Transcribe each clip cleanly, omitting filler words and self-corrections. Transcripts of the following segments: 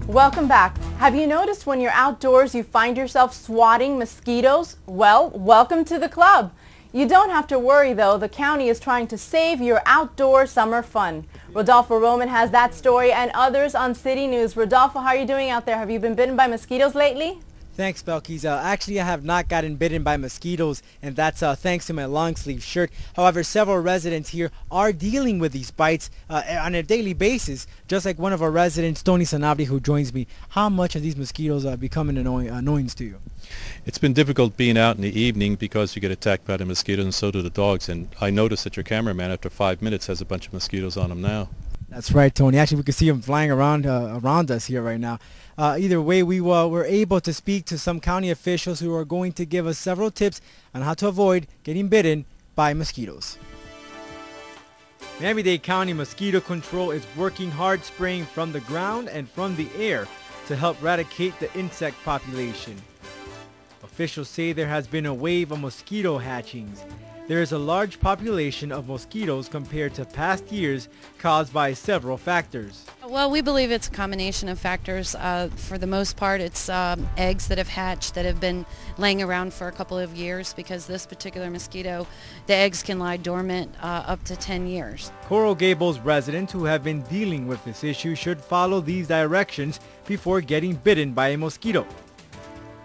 Welcome back. Have you noticed when you're outdoors you find yourself swatting mosquitoes? Well, welcome to the club. You don't have to worry though. The county is trying to save your outdoor summer fun. Rodolfo Roman has that story and others on City News. Rodolfo, how are you doing out there? Have you been bitten by mosquitoes lately? Thanks, Belkis. Actually, I have not gotten bitten by mosquitoes, and that's thanks to my long sleeve shirt. However, several residents here are dealing with these bites on a daily basis, just like one of our residents, Tony Sanabri, who joins me. How much have these mosquitoes become an annoyance to you? It's been difficult being out in the evening because you get attacked by the mosquitoes, and so do the dogs. And I noticed that your cameraman, after 5 minutes, has a bunch of mosquitoes on him now. That's right, Tony. Actually, we can see them flying around us here right now. Either way, we were able to speak to some county officials who are going to give us several tips on how to avoid getting bitten by mosquitoes. Miami-Dade County Mosquito Control is working hard, spraying from the ground and from the air to help eradicate the insect population. Officials say there has been a wave of mosquito hatchings. There is a large population of mosquitoes compared to past years, caused by several factors. Well, we believe it's a combination of factors. For the most part, it's eggs that have hatched that have been laying around for a couple of years, because this particular mosquito, the eggs can lie dormant up to 10 years. Coral Gables residents who have been dealing with this issue should follow these directions before getting bitten by a mosquito.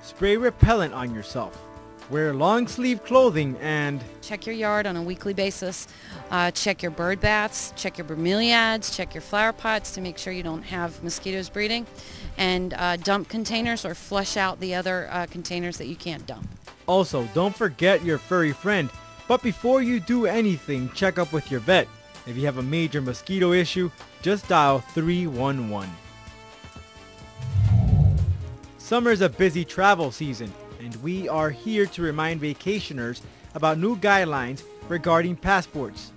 Spray repellent on yourself. Wear long sleeve clothing and check your yard on a weekly basis. Check your bird baths, check your bromeliads, check your flower pots to make sure you don't have mosquitoes breeding, and dump containers or flush out the other containers that you can't dump. Also, don't forget your furry friend. But before you do anything, check up with your vet. If you have a major mosquito issue, just dial 311. Summer is a busy travel season, and we are here to remind vacationers about new guidelines regarding passports.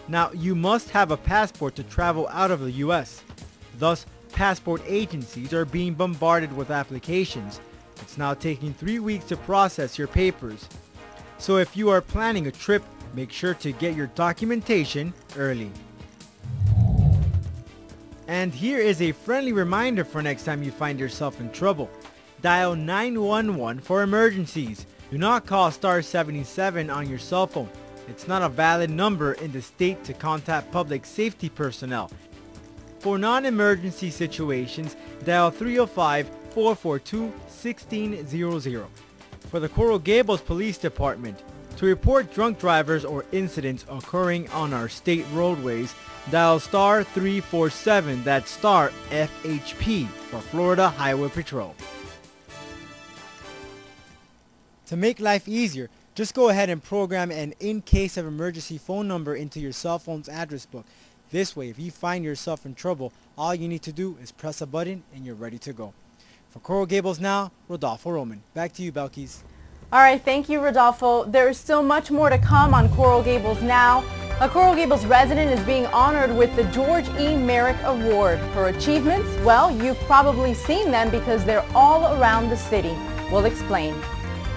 Now, you must have a passport to travel out of the U.S. Thus, passport agencies are being bombarded with applications. It's now taking 3 weeks to process your papers. So if you are planning a trip, make sure to get your documentation early. And here is a friendly reminder for next time you find yourself in trouble. Dial 911 for emergencies. Do not call star 77 on your cell phone. It's not a valid number in the state to contact public safety personnel. For non-emergency situations, dial 305-442-1600. For the Coral Gables Police Department, to report drunk drivers or incidents occurring on our state roadways, dial star 347, that's star FHP for Florida Highway Patrol. To make life easier, just go ahead and program an in case of emergency phone number into your cell phone's address book. This way, if you find yourself in trouble, all you need to do is press a button and you're ready to go. For Coral Gables Now, Rodolfo Roman. Back to you, Belkis. All right, thank you, Rodolfo. There is still much more to come on Coral Gables Now. A Coral Gables resident is being honored with the George E. Merrick Award. Her achievements? Well, you've probably seen them because they're all around the city. We'll explain.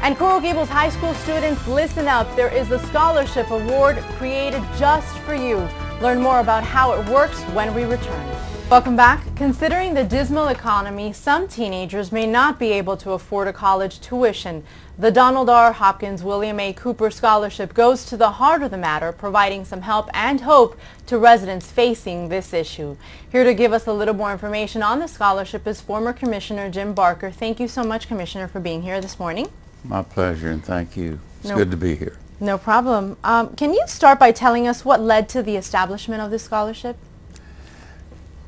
And Coral Gables High School students, listen up. There is a scholarship award created just for you. Learn more about how it works when we return. Welcome back. Considering the dismal economy, some teenagers may not be able to afford a college tuition. The Donald R. Hopkins William A. Cooper Scholarship goes to the heart of the matter, providing some help and hope to residents facing this issue. Here to give us a little more information on the scholarship is former Commissioner Jim Barker. Thank you so much, Commissioner, for being here this morning. My pleasure, and thank you. It's good to be here. No problem. Can you start by telling us what led to the establishment of this scholarship?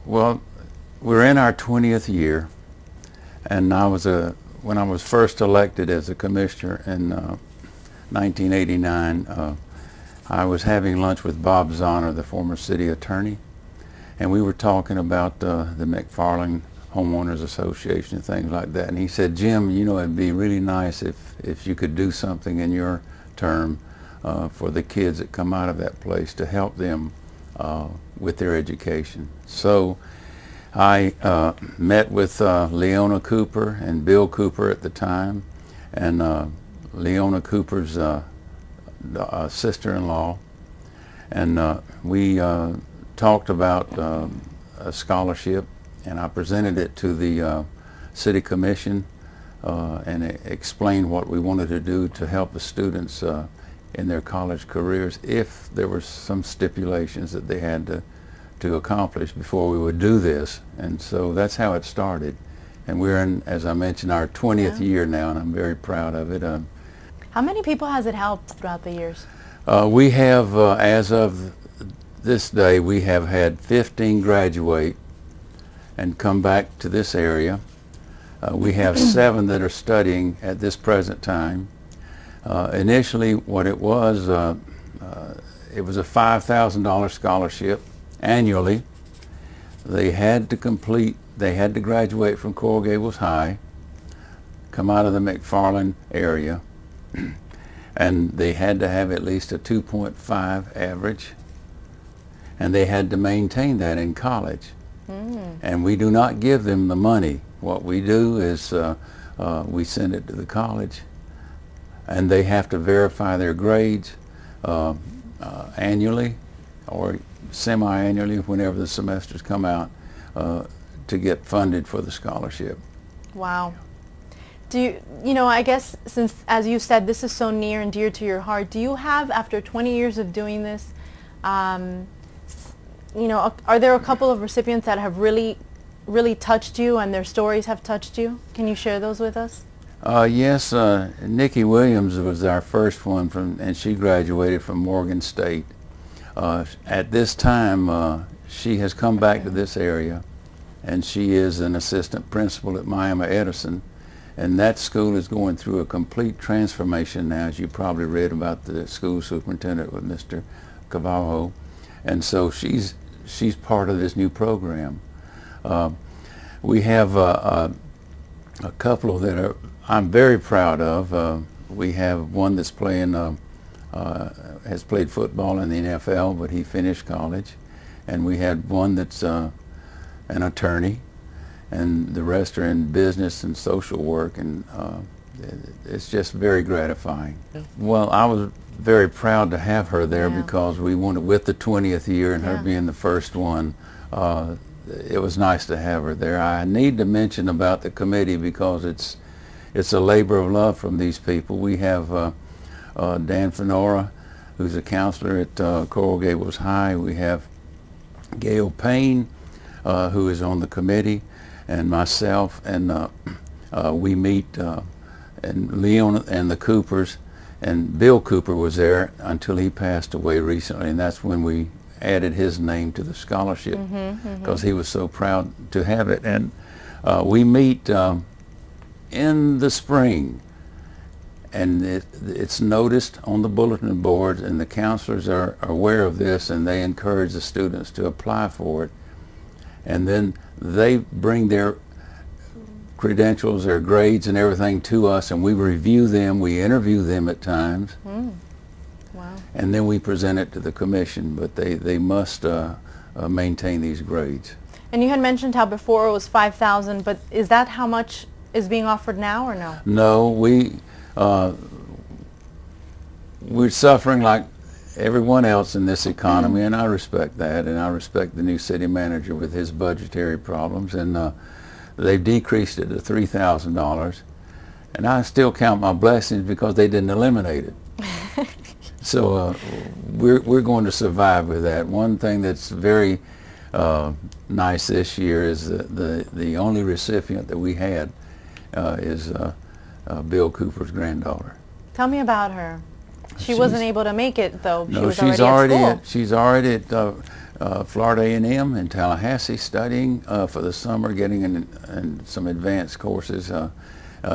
Well, we're in our 20th year, and when I was first elected as a commissioner in 1989, I was having lunch with Bob Zahner, the former city attorney, and we were talking about the McFarland Homeowners Association and things like that. And he said, Jim, you know, it'd be really nice if you could do something in your term for the kids that come out of that place to help them with their education. So I met with Leona Cooper and Bill Cooper at the time, and Leona Cooper's sister-in-law, and we talked about a scholarship and I presented it to the City Commission and explained what we wanted to do to help the students in their college careers if there were some stipulations that they had to accomplish before we would do this. And so that's how it started. And we're in, as I mentioned, our 20th year now, and I'm very proud of it. How many people has it helped throughout the years? We have, as of this day, we have had 15 graduate and come back to this area. We have 7 that are studying at this present time. Initially, what it was a $5,000 scholarship annually. They had to graduate from Coral Gables High, come out of the McFarland area, and they had to have at least a 2.5 average, and they had to maintain that in college. And we do not give them the money. What we do is we send it to the college, and they have to verify their grades annually or semi-annually whenever the semesters come out to get funded for the scholarship. Wow. Do you know, I guess since, as you said, this is so near and dear to your heart, do you have, after 20 years of doing this, you know, are there a couple of recipients that have really touched you and their stories have touched you? Can you share those with us? Yes, Nikki Williams was our first one, and she graduated from Morgan State. At this time, she has come back to this area, and she is an assistant principal at Miami Edison, and that school is going through a complete transformation now, as you probably read about the school superintendent with Mr. Cavallo, and so she's part of this new program. We have a couple that I'm very proud of. We have one that's playing, has played football in the NFL, but he finished college. And we had one that's an attorney, and the rest are in business and social work, and it's just very gratifying. Well, I was very proud to have her there because we wanted, with the 20th year and her being the first one, it was nice to have her there. I need to mention about the committee because it's a labor of love from these people. We have Dan Fenora, who's a counselor at Coral Gables High. We have Gail Payne, who is on the committee, and myself, and we meet, and Leon and the Coopers, and Bill Cooper was there until he passed away recently, and that's when we added his name to the scholarship because he was so proud to have it. And we meet in the spring, and it's noticed on the bulletin boards, and the counselors are aware of this, and they encourage the students to apply for it. And then they bring their credentials, their grades and everything to us, and we review them, we interview them at times. Wow. And then we present it to the commission, but they must maintain these grades. And you had mentioned how before it was $5,000, but is that how much is being offered now, or no? No, we're suffering like everyone else in this economy, and I respect that, and I respect the new city manager with his budgetary problems, and they've decreased it to $3,000, and I still count my blessings because they didn't eliminate it. So we're going to survive with that. One thing that's very nice this year is the only recipient that we had is Bill Cooper's granddaughter. Tell me about her. She wasn't able to make it, though. No, she's already she's already at Florida A&M in Tallahassee studying for the summer, getting in some advanced courses.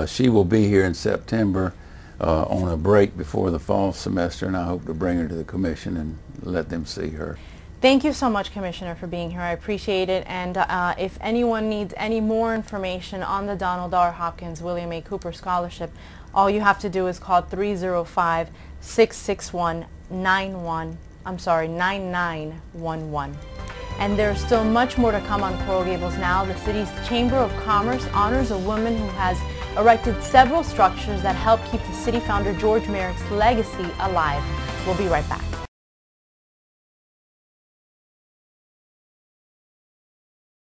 She will be here in September on a break before the fall semester, and I hope to bring her to the commission and let them see her. Thank you so much, Commissioner, for being here. I appreciate it. And if anyone needs any more information on the Donald R. Hopkins William A. Cooper Scholarship, all you have to do is call 305-661-9911. And there's still much more to come on Coral Gables Now. The city's Chamber of Commerce honors a woman who has erected several structures that help keep the city founder George Merrick's legacy alive. We'll be right back.